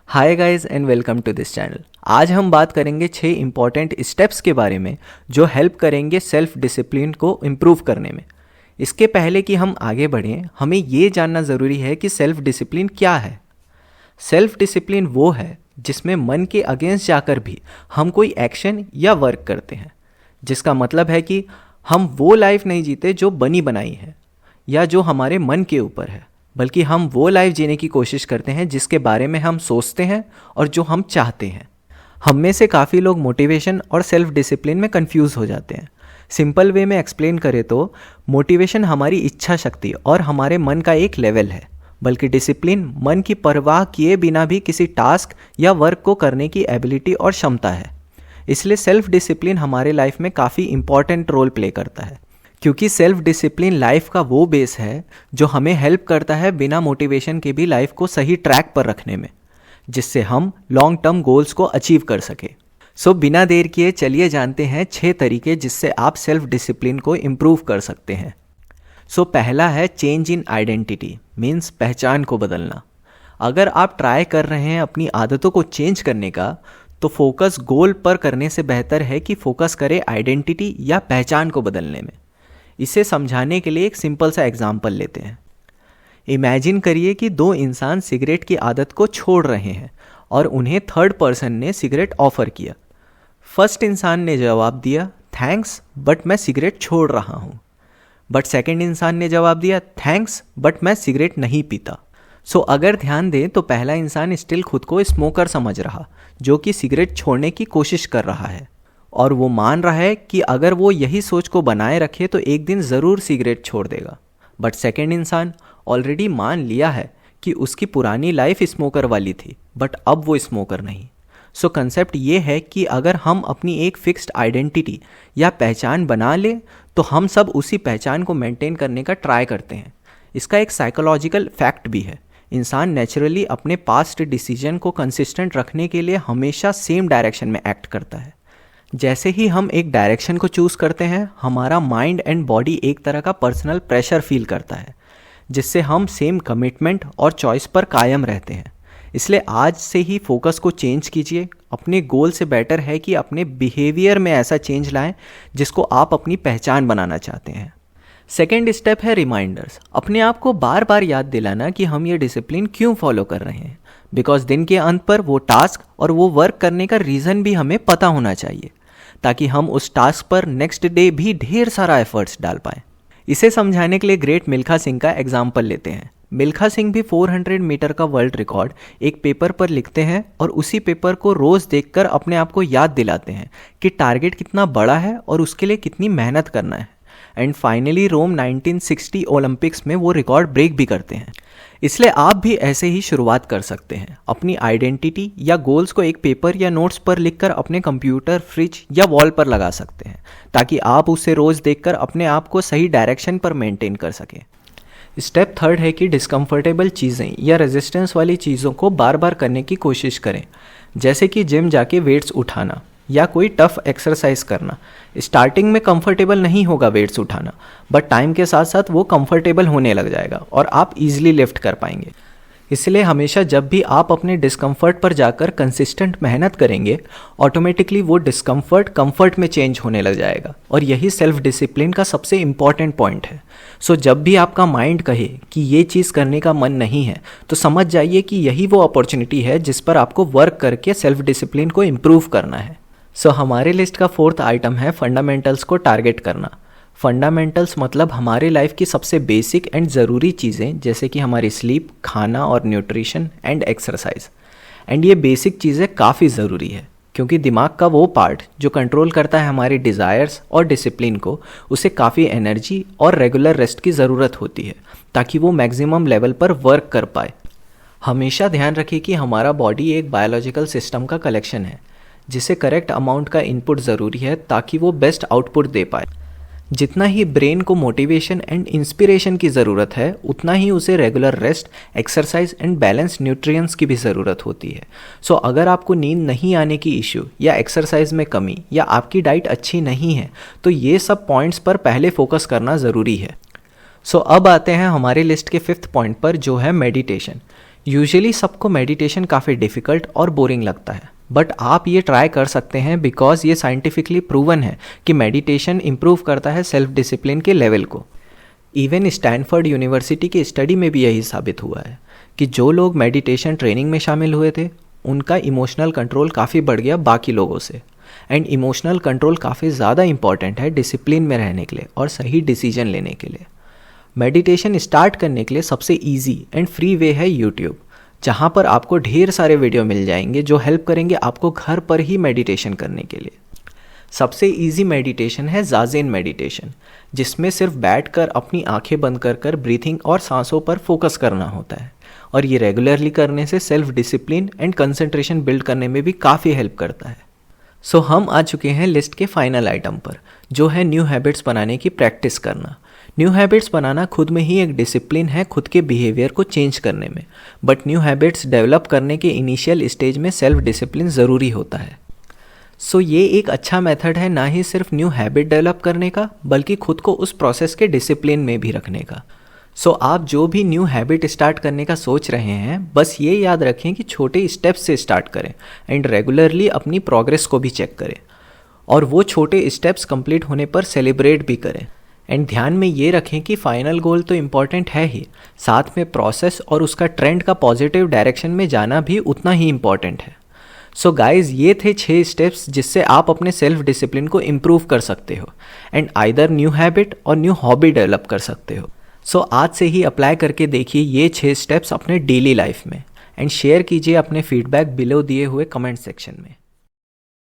Hi guys and welcome to this channel. आज हम बात करेंगे 6 इंपॉर्टेंट स्टेप्स के बारे में जो हेल्प करेंगे सेल्फ डिसिप्लिन को इम्प्रूव करने में। इसके पहले कि हम आगे बढ़ें, हमें ये जानना ज़रूरी है कि सेल्फ डिसिप्लिन क्या है। सेल्फ डिसिप्लिन वो है जिसमें मन के अगेंस्ट जाकर भी हम कोई एक्शन या वर्क करते हैं, जिसका मतलब है कि हम वो लाइफ नहीं जीते जो बनी बनाई है या जो हमारे मन के ऊपर है, बल्कि हम वो लाइफ जीने की कोशिश करते हैं जिसके बारे में हम सोचते हैं और जो हम चाहते हैं। हम में से काफ़ी लोग मोटिवेशन और सेल्फ डिसिप्लिन में कंफ्यूज हो जाते हैं। सिंपल वे में एक्सप्लेन करें तो मोटिवेशन हमारी इच्छा शक्ति और हमारे मन का एक लेवल है, बल्कि डिसिप्लिन मन की परवाह किए बिना भी किसी टास्क या वर्क को करने की एबिलिटी और क्षमता है। इसलिए सेल्फ डिसिप्लिन हमारे लाइफ में काफ़ी इंपॉर्टेंट रोल प्ले करता है, क्योंकि सेल्फ डिसिप्लिन लाइफ का वो बेस है जो हमें हेल्प करता है बिना मोटिवेशन के भी लाइफ को सही ट्रैक पर रखने में, जिससे हम लॉन्ग टर्म गोल्स को अचीव कर सके। सो बिना देर किए चलिए जानते हैं 6 तरीके जिससे आप सेल्फ डिसिप्लिन को इम्प्रूव कर सकते हैं। सो पहला है चेंज इन आइडेंटिटी, मीन्स पहचान को बदलना। अगर आप ट्राई कर रहे हैं अपनी आदतों को चेंज करने का, तो फोकस गोल पर करने से बेहतर है कि फोकस करें आइडेंटिटी या पहचान को बदलने में। इसे समझाने के लिए एक सिंपल सा एग्जाम्पल लेते हैं। इमेजिन करिए कि 2 इंसान सिगरेट की आदत को छोड़ रहे हैं और उन्हें थर्ड पर्सन ने सिगरेट ऑफर किया। फर्स्ट इंसान ने जवाब दिया, थैंक्स बट मैं सिगरेट छोड़ रहा हूँ। बट सेकंड इंसान ने जवाब दिया, थैंक्स बट मैं सिगरेट नहीं पीता। सो अगर ध्यान दें तो पहला इंसान स्टिल खुद को स्मोकर समझ रहा, जो कि सिगरेट छोड़ने की कोशिश कर रहा है, और वो मान रहा है कि अगर वो यही सोच को बनाए रखे तो एक दिन ज़रूर सिगरेट छोड़ देगा। बट सेकंड इंसान ऑलरेडी मान लिया है कि उसकी पुरानी लाइफ स्मोकर वाली थी, बट अब वो स्मोकर नहीं। सो कंसेप्ट ये है कि अगर हम अपनी एक फिक्स्ड आइडेंटिटी या पहचान बना लें तो हम सब उसी पहचान को मेंटेन करने का ट्राई करते हैं। इसका एक साइकोलॉजिकल फैक्ट भी है। इंसान नेचुरली अपने पास्ट डिसीजन को कंसिस्टेंट रखने के लिए हमेशा सेम डायरेक्शन में एक्ट करता है। जैसे ही हम एक डायरेक्शन को चूज़ करते हैं, हमारा माइंड एंड बॉडी एक तरह का पर्सनल प्रेशर फील करता है, जिससे हम सेम कमिटमेंट और चॉइस पर कायम रहते हैं। इसलिए आज से ही फोकस को चेंज कीजिए। अपने गोल से बेटर है कि अपने बिहेवियर में ऐसा चेंज लाएं जिसको आप अपनी पहचान बनाना चाहते हैं। सेकेंड स्टेप है रिमाइंडर्स। अपने आप को बार बार याद दिलाना कि हम ये डिसिप्लिन क्यों फॉलो कर रहे हैं, बिकॉज दिन के अंत पर वो टास्क और वो वर्क करने का रीज़न भी हमें पता होना चाहिए, ताकि हम उस टास्क पर नेक्स्ट डे भी ढेर सारा एफर्ट्स डाल पाएँ। इसे समझाने के लिए ग्रेट मिल्खा सिंह का एग्जाम्पल लेते हैं। मिल्खा सिंह भी 400 मीटर का वर्ल्ड रिकॉर्ड एक पेपर पर लिखते हैं और उसी पेपर को रोज़ देखकर अपने आप को याद दिलाते हैं कि टारगेट कितना बड़ा है और उसके लिए कितनी मेहनत करना है। एंड फाइनली रोम 1960 ओलंपिक्स में वो रिकॉर्ड ब्रेक भी करते हैं। इसलिए आप भी ऐसे ही शुरुआत कर सकते हैं। अपनी आइडेंटिटी या गोल्स को एक पेपर या नोट्स पर लिखकर अपने कंप्यूटर, फ्रिज या वॉल पर लगा सकते हैं, ताकि आप उसे रोज़ देखकर अपने आप को सही डायरेक्शन पर मेंटेन कर सकें। स्टेप थर्ड है कि डिस्कम्फर्टेबल चीज़ें या रेजिस्टेंस वाली चीज़ों को बार बार करने की कोशिश करें, जैसे कि जिम जाके वेट्स उठाना या कोई टफ एक्सरसाइज करना। स्टार्टिंग में कंफर्टेबल नहीं होगा वेट्स उठाना, बट टाइम के साथ साथ वो कंफर्टेबल होने लग जाएगा और आप इजीली लिफ्ट कर पाएंगे। इसलिए हमेशा जब भी आप अपने डिस्कम्फर्ट पर जाकर कंसिस्टेंट मेहनत करेंगे, ऑटोमेटिकली वो डिस्कम्फर्ट कंफर्ट में चेंज होने लग जाएगा, और यही सेल्फ डिसिप्लिन का सबसे इम्पॉर्टेंट पॉइंट है। सो जब भी आपका माइंड कहे कि ये चीज़ करने का मन नहीं है, तो समझ जाइए कि यही वो अपॉर्चुनिटी है जिस पर आपको वर्क करके सेल्फ डिसिप्लिन को इम्प्रूव करना है। सो हमारे लिस्ट का 4th आइटम है फंडामेंटल्स को टारगेट करना। फंडामेंटल्स मतलब हमारे लाइफ की सबसे बेसिक एंड ज़रूरी चीज़ें, जैसे कि हमारी स्लीप, खाना और न्यूट्रिशन एंड एक्सरसाइज। एंड ये बेसिक चीज़ें काफ़ी ज़रूरी है, क्योंकि दिमाग का वो पार्ट जो कंट्रोल करता है हमारी डिज़ायर्स और डिसिप्लिन को, उसे काफ़ी एनर्जी और रेगुलर रेस्ट की ज़रूरत होती है ताकि वो मैक्सिमम लेवल पर वर्क कर पाए। हमेशा ध्यान रखिए कि हमारा बॉडी एक बायोलॉजिकल सिस्टम का कलेक्शन है, जिसे करेक्ट अमाउंट का इनपुट ज़रूरी है ताकि वो बेस्ट आउटपुट दे पाए। जितना ही ब्रेन को मोटिवेशन एंड इंस्पिरेशन की ज़रूरत है, उतना ही उसे regular rest, exercise and balance nutrients की भी ज़रूरत होती है। सो अगर आपको नींद नहीं आने की इश्यू या एक्सरसाइज में कमी या आपकी डाइट अच्छी नहीं है, तो ये सब पॉइंट्स पर पहले फोकस करना ज़रूरी है। सो अब आते हैं हमारे लिस्ट के 5th पॉइंट पर, जो है मेडिटेशन। यूजुअली सबको मेडिटेशन काफ़ी डिफ़िकल्ट और बोरिंग लगता है, बट आप ये ट्राई कर सकते हैं बिकॉज ये साइंटिफिकली प्रूवन है कि मेडिटेशन इम्प्रूव करता है सेल्फ डिसिप्लिन के लेवल को। इवन स्टैनफोर्ड यूनिवर्सिटी की स्टडी में भी यही साबित हुआ है कि जो लोग मेडिटेशन ट्रेनिंग में शामिल हुए थे उनका इमोशनल कंट्रोल काफ़ी बढ़ गया बाकी लोगों से। एंड इमोशनल कंट्रोल काफ़ी ज़्यादा इंपॉर्टेंट है डिसिप्लिन में रहने के लिए और सही डिसीजन लेने के लिए। मेडिटेशन स्टार्ट करने के लिए सबसे इजी एंड फ्री वे है यूट्यूब, जहाँ पर आपको ढेर सारे वीडियो मिल जाएंगे जो हेल्प करेंगे आपको घर पर ही मेडिटेशन करने के लिए। सबसे इजी मेडिटेशन है जाज़ेन मेडिटेशन, जिसमें सिर्फ बैठकर अपनी आंखें बंद कर कर ब्रीथिंग और सांसों पर फोकस करना होता है, और ये रेगुलरली करने से self discipline and concentration build करने में भी काफ़ी हेल्प करता है। सो हम आ चुके हैं लिस्ट के फाइनल आइटम पर, जो है न्यू हैबिट्स बनाने की प्रैक्टिस करना। न्यू हैबिट्स बनाना खुद में ही एक डिसिप्लिन है खुद के बिहेवियर को चेंज करने में, बट न्यू हैबिट्स डेवलप करने के इनिशियल स्टेज में सेल्फ डिसिप्लिन ज़रूरी होता है। सो ये एक अच्छा मेथड है ना ही सिर्फ न्यू हैबिट डेवलप करने का, बल्कि खुद को उस प्रोसेस के डिसिप्लिन में भी रखने का। सो आप जो भी न्यू हैबिट स्टार्ट करने का सोच रहे हैं, बस ये याद रखें कि छोटे स्टेप्स से स्टार्ट करें एंड रेगुलरली अपनी प्रोग्रेस को भी चेक करें, और वो छोटे स्टेप्स कंप्लीट होने पर सेलिब्रेट भी करें। एंड ध्यान में ये रखें कि फाइनल गोल तो इम्पॉर्टेंट है ही, साथ में प्रोसेस और उसका ट्रेंड का पॉजिटिव डायरेक्शन में जाना भी उतना ही इम्पॉर्टेंट है। सो गाइज, ये थे 6 स्टेप्स जिससे आप अपने सेल्फ डिसिप्लिन को इम्प्रूव कर सकते हो एंड आइदर न्यू हैबिट और न्यू हॉबी डेवलप कर सकते हो। सो आज से ही अप्लाई करके देखिए ये 6 स्टेप्स अपने डेली लाइफ में, एंड शेयर कीजिए अपने फीडबैक बिलो दिए हुए कमेंट सेक्शन में।